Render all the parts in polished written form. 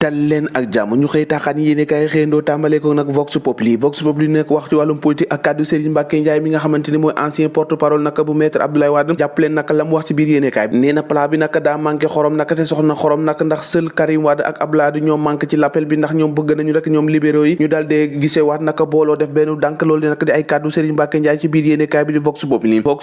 dal leen ak jàmm ñu xëy taxaan yéene kaay xëyandoo tàmbale ko nag Vox Populi nekk wax ci wàllum politique ak kàddu Serigne Mbacké Ndiaye mi nga xamante ni mooy ancien porte parole naka bu maître Abdoulaye Wade jàpp leen naka la mu wax ci biir yéene kaay bi nee na plat bi naka daa manqué xorom naka te soxna xorom naka ndax seul Karim Wade ak Abdoulaye Wade ñoom manqué ci l'appel bi ndax ñoom bëgg nañu rek ñoom libéraux yi ñu daal dee gisee waat naka booloo def benn dànk loolu naka di ay kàddu Serigne Mbacké Ndiaye ci biir yéene kaay bi di Vox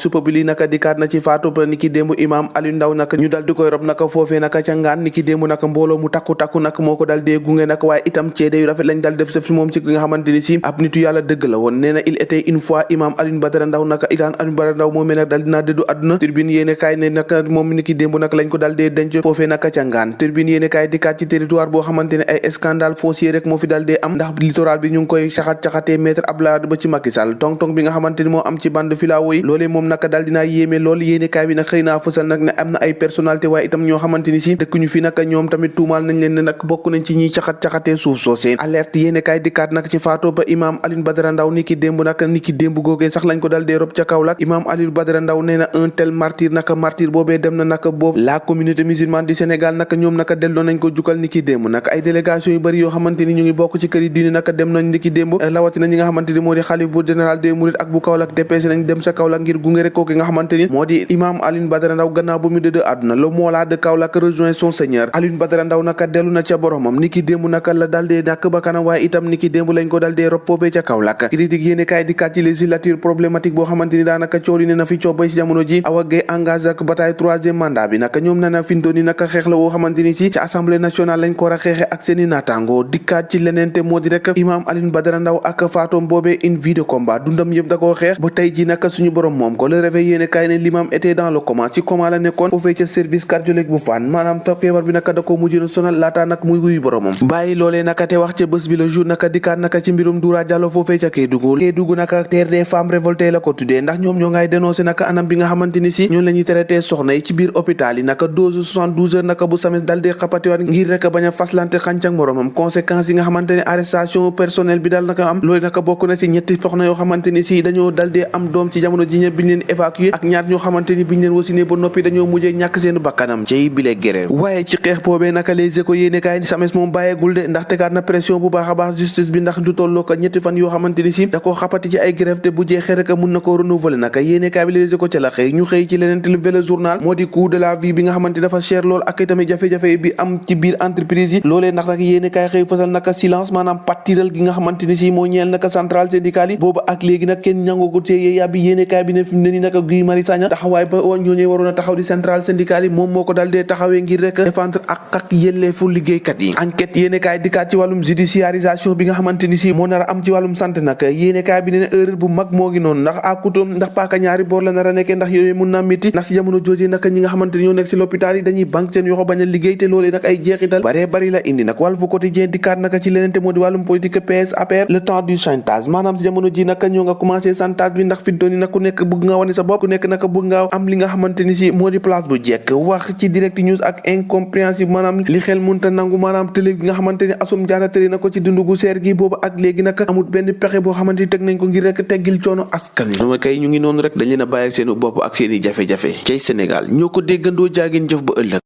Populi naka dikkaat na ci faatu ba niki démb imam Aliou Ndao naka ñu dal di koy rob naka foofee naka ca ngaan niki démb naka mbooloo mu takku naka moo ko dal dee gunge nag waaye itam ceede yu rafet lañ dal def sa fi moom ci nga xamante ni si ab nitu yàlla dëgg la woon nee na il était une fois imam Alioune Badara Ndao naka ilaan Alioune Badara Ndao moomee nag dal dinaa dëddu àdduna turbine yéene kaay ne nag moom ni ki démb nag lañ ko dal dee denc foofee naka ca ngaan turbine yéene kaay dikkaat ci territoire boo xamante ne ay scandale foncier rek moo fi dal dee am ndax littoral bi ñu ngi koy caxatee maître Abdoulaye Wade ba ci Macky Sall tong-tong bi nga xamante ni moo am ci bande filao yi loolee moom naka dal dinaa yéeme lool yéene kaay bi nag xëy naa fësal nag ne am na ay personnalité waaye itam ñoo xamante ni si dëkk ñu fi naka ñoom tamit tuumaal nañ leen ne nag bokk nañ ci ñiy caxatee suuf soosee alerte yéene kaay dikkaat nag ci faatoo ba imam Alioune Badara Ndao niki démb googee sax lañ ko dal dee rob ca Kaolack imam Alioune Badara Ndao nee na un tel martyr naka martyr boobee dem na naka boobu la communauté musulmane du Sénégal naka ñoom naka delloo nañ ko jukkal niki démb naka ay délégation yu bëri yoo xamante ni ñu ngi bokk ci kër yi diine naka dem nañ niki démb lawatina ñi nga xamante ni moo di xalif bu général des mourides ak bu Kaolack dépêché nañ dem sa Kaolack ngir gunge rek kooki nga xamante ni moo di imam Alioune Badara Ndao gannaaw bu mu dëdd àdduna le Mawla de Kaolack rejoint son seigneur Alioune Badara Ndao naka dellu na ca boromam niki démb naka la dal dee nak ba kanam waaye itam niki démb lañ ko dal dee rob foofee ca Kaolack critique yéene kaay dikkaat ci législature problématique boo xamante ni daanaka coow li ne na fi coow bay si jamono ji Awa Gueye engagé ak bataille troisième mandat bi naka ñoom na fintoon ni naka xeex la woo xamante ni ci assemblée nationale lañ ko war a xeexe ak seeni naataango dikkaat ci leneen te moo di rek imam Alioune Badara Ndao ak faatoom boobee une vie de combat dundam yëpp da koo xeex ba tey ji naka suñu borom moom ko le réveil yéene kaay ne l'imam était dans le coma ci coma la nekkoon foofee ca service cardiologique bu Fann maanaam feebar bi naka da ko mujj na sonal laataa nag muy wuyu boromam bàyyi loolee naka te wax ca bés bi le jour naka dikkaat naka ci mbirum Doura Diallo foofee ca Kédougou naka terre des femmes révoltées la ko tuddee ndax ñoom ñoo ngay dénoncé naka anam bi nga xamante ni si ñoom la ñuy traité soxna yi ci biir hôpital yi naka dose 72 heures naka bu sames dal dee xapatiwaat ngir rek bañ a faslante xànc ak moromam conséquences yi nga xamante ne arrestation personnel bi dal naka am loolu naka bokk na ci ñetti soxna yoo xamante ni si dañoo dal dee am doom ci jamono ji ñëpp biñ leen évacué ak ñaar ñoo xamante ni biñ leen wasinee ba noppi dañoo mujjee ñàkk seen bakkanam ci bile guerre waaye ci xeex boobee naka les échos yéene kaay sames moom bàyyeegul de ndax tegaat na pression bu baax a baax justice bi ndax du tolloo ko ñetti fan yoo xamante ni si da koo xapati ci ay grève te bu jeexee rek mun na koo renouveler naka yéene kaay bi les échos ca la xëy ñu xëy ci leneen le journal moo di coût de la vie bi nga xamante dafa cher lool ak itamit jafe-jafe bi am ci biir entreprise yi loolee ndax nag yéene kaay xëy fasal naka silence maanaam pattiral gi nga xamante ni si moo ñeel naka centrale syndicale yi boobu ak léegi nag kenn ñangoogu ci yàbbi yéene kaay bi ne fi mu ne ni naka Guy Marius Sagna taxawaay ba ñooñee waroon a taxaw di centrale syndicale yi moom moo ko dal dee taxawee ngir rek défendre ak yelleefu liggéeykat yi enquête yéene kaay dikkaat ci wàllum judiciarisation bi nga xamante ni si moo nar a am ci wàllum santé nag yéene kaay bi ne erreur bu mag moo ngi noonu ndax akutoom ndax paaka ñaari boor la nar a nekkee ndax yooyu mun naa métti ndax ci jamono jooju nag ñi nga xamante ni ñoo nekk ci l'hôpital yi dañuy banque seen yoxo bañ a liggéey te loolee nag ay jeexital baree bari la indi nag Walf Quotidien dikkaat naka ci leneen te moo di wàllum politique PS APR le temps du chantage maanaam ci jamono ji nag ñoo nga commencé chantage bi ndax fi doon yi nag ku nekk bëgg nga wane sa bopp ku nekk nag bëgg nga am li nga xamante ni si moo di place bu jekk wax ci direct news ak incompréhensible maanaam li xel munta nangu maanaam télé bi nga xamante ni Assome Diatta télé na ko ci dundu gu seer gi boobu ak léegi nag amul benn pexe boo xamante ni teg nañ ko ngir rek teggil coono askan wi kay ñu ngi noonu rek dañ leen a bàyyi ak seen bopp ak seen i jafe-jafe cay Sénégal ñoo ko déggandoo jaageen jëf ba ëllëg